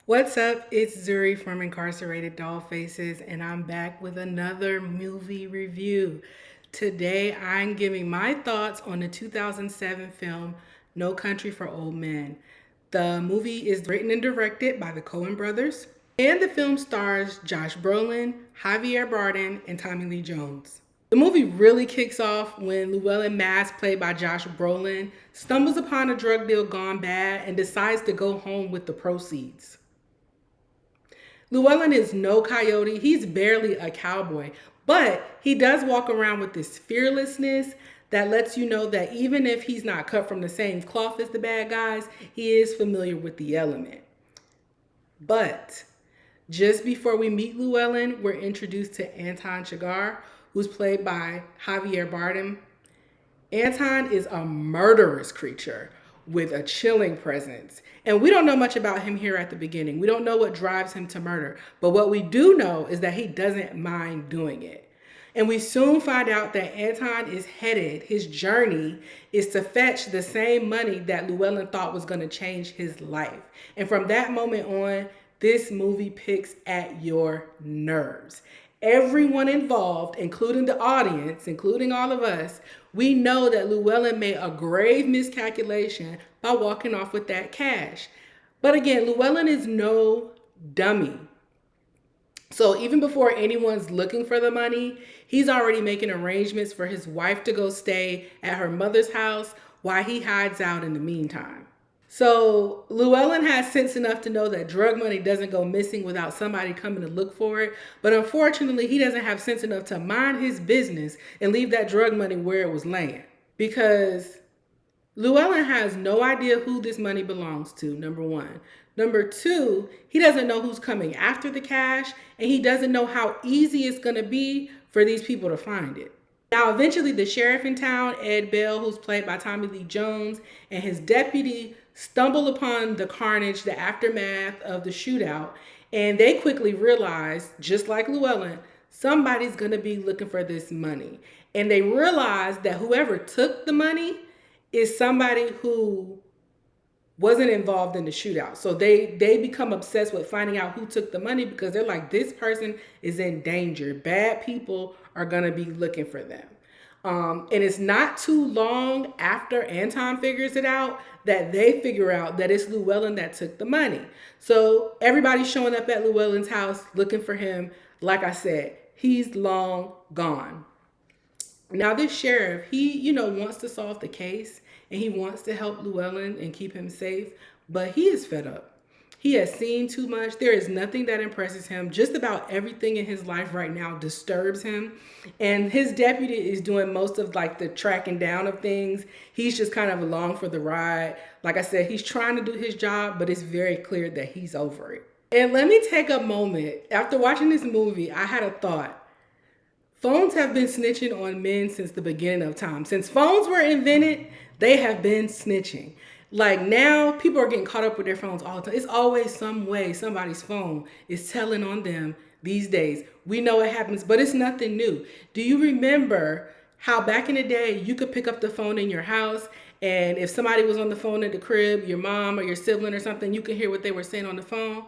What's up? It's Zuri from Incarcerated Doll Faces, and I'm back with another movie review. Today, I'm giving my thoughts on the 2007 film No Country for Old Men. The movie is written and directed by the Coen Brothers, and the film stars Josh Brolin, Javier Bardem, and Tommy Lee Jones. The movie really kicks off when Llewelyn Mass, played by Josh Brolin, stumbles upon a drug deal gone bad and decides to go home with the proceeds. Llewelyn is no coyote. He's barely a cowboy, but he does walk around with this fearlessness that lets you know that even if he's not cut from the same cloth as the bad guys, he is familiar with the element. But just before we meet Llewelyn, we're introduced to Anton Chigurh, who's played by Javier Bardem. Anton is a murderous creature with a chilling presence. And we don't know much about him here at the beginning. We don't know what drives him to murder. But what we do know is that he doesn't mind doing it. And we soon find out that Anton is headed, his journey is to fetch the same money that Llewelyn thought was going to change his life. And from that moment on, this movie picks at your nerves. Everyone involved, including the audience, including all of us, we know that Llewelyn made a grave miscalculation by walking off with that cash. But again, Llewelyn is no dummy. So even before anyone's looking for the money, he's already making arrangements for his wife to go stay at her mother's house while he hides out in the meantime. So Llewelyn has sense enough to know that drug money doesn't go missing without somebody coming to look for it. But unfortunately, he doesn't have sense enough to mind his business and leave that drug money where it was laying. Because Llewelyn has no idea who this money belongs to, number one. Number two, he doesn't know who's coming after the cash, and he doesn't know how easy it's going to be for these people to find it. Now, eventually, the sheriff in town, Ed Bell, who's played by Tommy Lee Jones, and his deputy stumble upon the carnage, the aftermath of the shootout, and they quickly realize, just like Llewelyn, somebody's going to be looking for this money. And they realize that whoever took the money is somebody who wasn't involved in the shootout. So they become obsessed with finding out who took the money because they're like, this person is in danger. Bad people are going to be looking for them. And it's not too long after Anton figures it out that they figure out that it's Llewelyn that took the money. So everybody's showing up at Llewelyn's house looking for him. Like I said, he's long gone. Now this sheriff, he, wants to solve the case and he wants to help Llewelyn and keep him safe, but he is fed up. He has seen too much. There is nothing that impresses him. Just about everything in his life right now disturbs him. And his deputy is doing most of the tracking down of things. He's just kind of along for the ride. Like I said, he's trying to do his job, but it's very clear that he's over it. And let me take a moment. After watching this movie, I had a thought. Phones have been snitching on men since the beginning of time. Since phones were invented, they have been snitching. Like now, people are getting caught up with their phones all the time. It's always some way somebody's phone is telling on them these days. We know it happens, but it's nothing new. Do you remember how back in the day, you could pick up the phone in your house, and if somebody was on the phone at the crib, your mom or your sibling or something, you could hear what they were saying on the phone?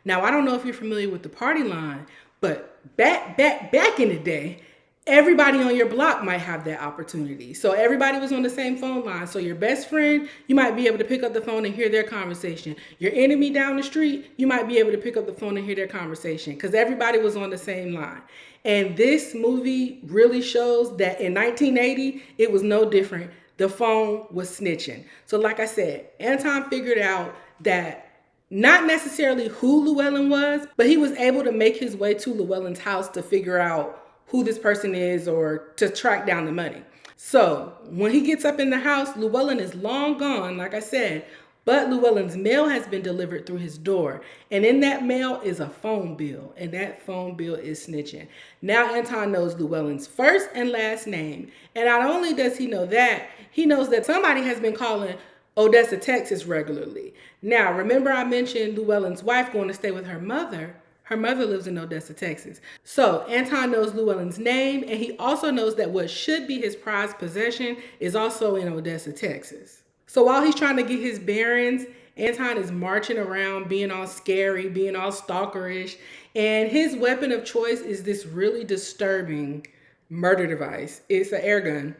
Now, I don't know if you're familiar with the party line, but back in the day, everybody on your block might have that opportunity. So everybody was on the same phone line. So your best friend, you might be able to pick up the phone and hear their conversation. Your enemy down the street, you might be able to pick up the phone and hear their conversation because everybody was on the same line. And this movie really shows that in 1980, it was no different. The phone was snitching. So like I said, Anton figured out that not necessarily who Llewelyn was, but he was able to make his way to Llewelyn's house to figure out who this person is or to track down the money. So when he gets up in the house, Llewelyn is long gone, like I said, but Llewelyn's mail has been delivered through his door. And in that mail is a phone bill, and that phone bill is snitching. Now Anton knows Llewelyn's first and last name. And not only does he know that, he knows that somebody has been calling Odessa, Texas regularly. Now, remember I mentioned Llewelyn's wife going to stay with her mother. Her mother lives in Odessa, Texas. So Anton knows Llewelyn's name, and he also knows that what should be his prized possession is also in Odessa, Texas. So while he's trying to get his bearings Anton is marching around being all scary, being all stalkerish, and his weapon of choice is this really disturbing murder device. It's an air gun.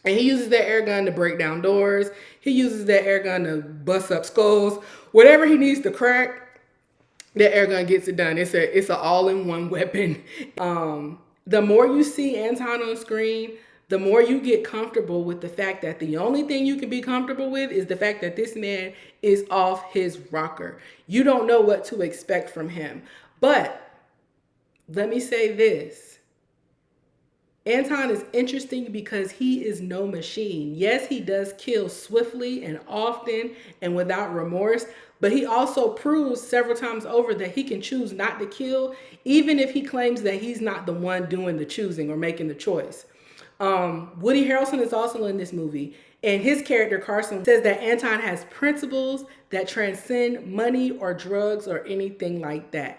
And he uses that air gun to break down doors. He uses that air gun to bust up skulls. Whatever he needs to crack, that air gun gets it done. It's an all-in-one weapon. The more you see Anton on screen, the more you get comfortable with the fact that the only thing you can be comfortable with is the fact that this man is off his rocker. You don't know what to expect from him. But let me say this. Anton is interesting because he is no machine. Yes, he does kill swiftly and often and without remorse, but he also proves several times over that he can choose not to kill, even if he claims that he's not the one doing the choosing or making the choice. Woody Harrelson is also in this movie, and his character, Carson, says that Anton has principles that transcend money or drugs or anything like that.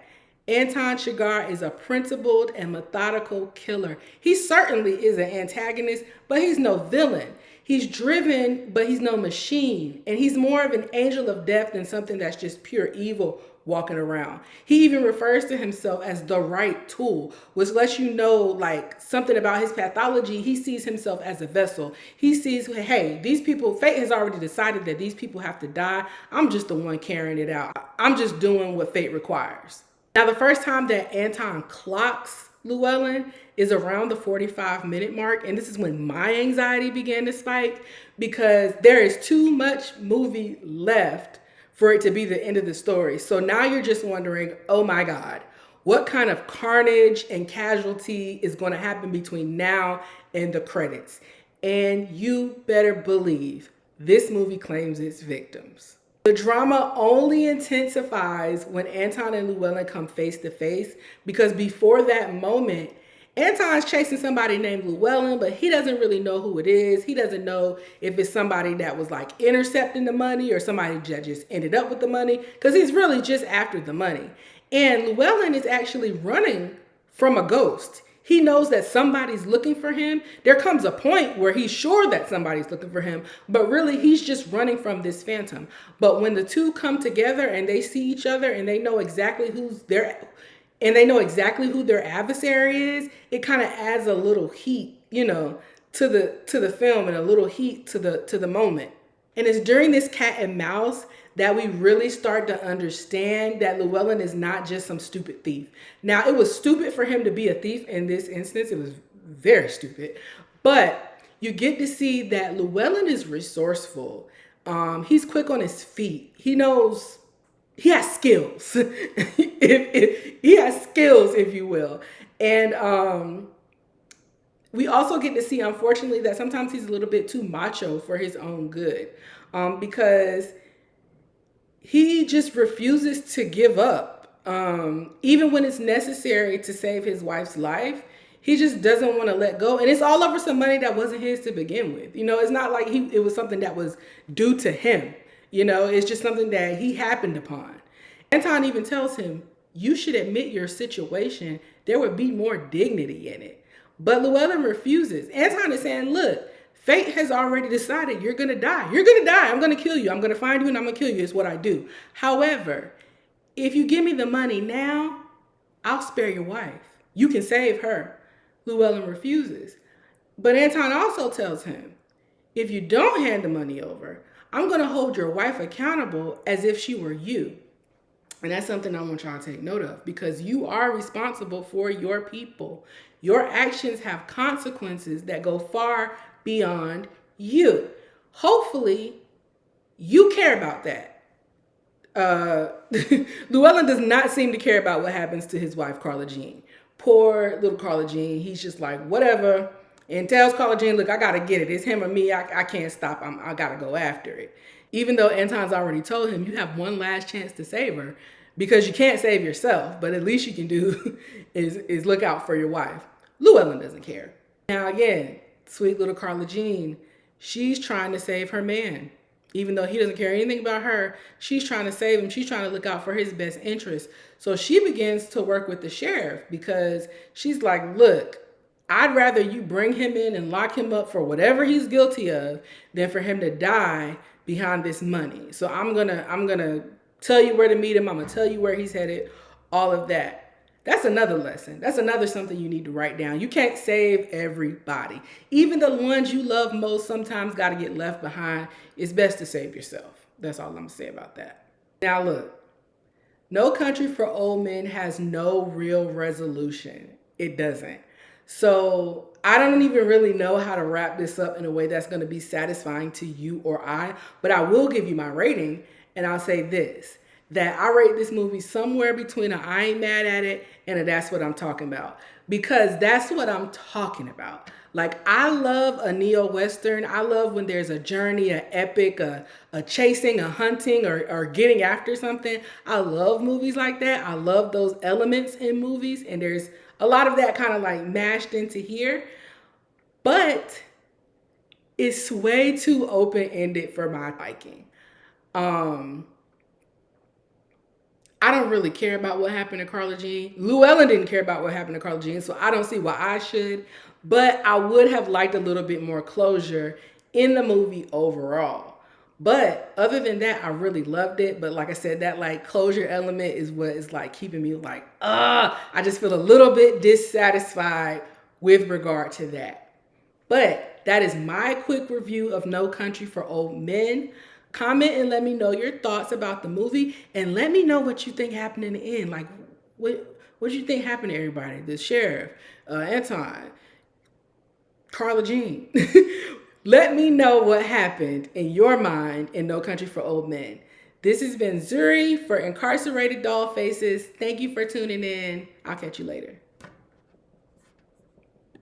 Anton Chigurh is a principled and methodical killer. He certainly is an antagonist, but he's no villain. He's driven, but he's no machine. And he's more of an angel of death than something that's just pure evil walking around. He even refers to himself as the right tool, which lets you know like something about his pathology. He sees himself as a vessel. He sees, hey, these people, fate has already decided that these people have to die. I'm just the one carrying it out. I'm just doing what fate requires. Now, the first time that Anton clocks Llewelyn is around the 45-minute mark, and this is when my anxiety began to spike because there is too much movie left for it to be the end of the story. So now you're just wondering, oh my God, what kind of carnage and casualty is going to happen between now and the credits? And you better believe this movie claims its victims. The drama only intensifies when Anton and Llewelyn come face to face because before that moment, Anton's chasing somebody named Llewelyn, but he doesn't really know who it is. He doesn't know if it's somebody that was like intercepting the money or somebody that just ended up with the money because he's really just after the money. And Llewelyn is actually running from a ghost. He knows that somebody's looking for him. There comes a point where he's sure that somebody's looking for him, but really he's just running from this phantom. But when the two come together and they see each other and they know exactly who their adversary is, it kind of adds a little heat, to the film and a little heat to the moment. And it's during this cat and mouse that we really start to understand that Llewelyn is not just some stupid thief. Now, it was stupid for him to be a thief in this instance. It was very stupid. But you get to see that Llewelyn is resourceful. He's quick on his feet. He knows, he has skills. He has skills, if you will. And we also get to see, unfortunately, that sometimes he's a little bit too macho for his own good. Because he just refuses to give up. Even when it's necessary to save his wife's life, he just doesn't want to let go. And it's all over some money that wasn't his to begin with. It's not like it was something that was due to him. It's just something that he happened upon. Anton even tells him, you should admit your situation. There would be more dignity in it. But Llewelyn refuses. Anton is saying, look, fate has already decided you're going to die. You're going to die. I'm going to kill you. I'm going to find you and I'm going to kill you. It's what I do. However, if you give me the money now, I'll spare your wife. You can save her. Llewelyn refuses. But Anton also tells him, if you don't hand the money over, I'm going to hold your wife accountable as if she were you. And that's something I want y'all to take note of because you are responsible for your people. Your actions have consequences that go far beyond you. Hopefully, you care about that. Llewelyn does not seem to care about what happens to his wife, Carla Jean. Poor little Carla Jean. He's just like, whatever. And tells Carla Jean, look, I got to get it. It's him or me. I can't stop. I got to go after it. Even though Anton's already told him, you have one last chance to save her because you can't save yourself. But at least you can do is look out for your wife. Llewelyn doesn't care. Now, again, sweet little Carla Jean, she's trying to save her man. Even though he doesn't care anything about her, she's trying to save him. She's trying to look out for his best interest. So she begins to work with the sheriff because she's like, look, I'd rather you bring him in and lock him up for whatever he's guilty of than for him to die behind this money. So I'm gonna tell you where to meet him. I'm gonna tell you where he's headed. All of that. That's another lesson. That's another something you need to write down. You can't save everybody. Even the ones you love most sometimes got to get left behind. It's best to save yourself. That's all I'm going to say about that. Now look, No Country for Old Men has no real resolution. It doesn't. So I don't even really know how to wrap this up in a way that's going to be satisfying to you or I, but I will give you my rating, and I'll say this, that I rate this movie somewhere between a I ain't mad at it and a that's what I'm talking about. Because that's what I'm talking about. Like, I love a neo-Western. I love when there's a journey, an epic, a chasing, a hunting, or getting after something. I love movies like that. I love those elements in movies. And there's a lot of that kind of like mashed into here. But it's way too open-ended for my liking. I don't really care about what happened to Carla Jean. Llewelyn didn't care about what happened to Carla Jean, so I don't see why I should. But I would have liked a little bit more closure in the movie overall. But other than that, I really loved it. But like I said, that like closure element is what is like keeping me like, I just feel a little bit dissatisfied with regard to that. But that is my quick review of No Country for Old Men. Comment and let me know your thoughts about the movie, and let me know what you think happened in the end. Like, what do you think happened to everybody? The sheriff, Anton, Carla Jean. Let me know what happened in your mind in No Country for Old Men. This has been Zuri for Incarcerated Doll Faces. Thank you for tuning in. I'll catch you later.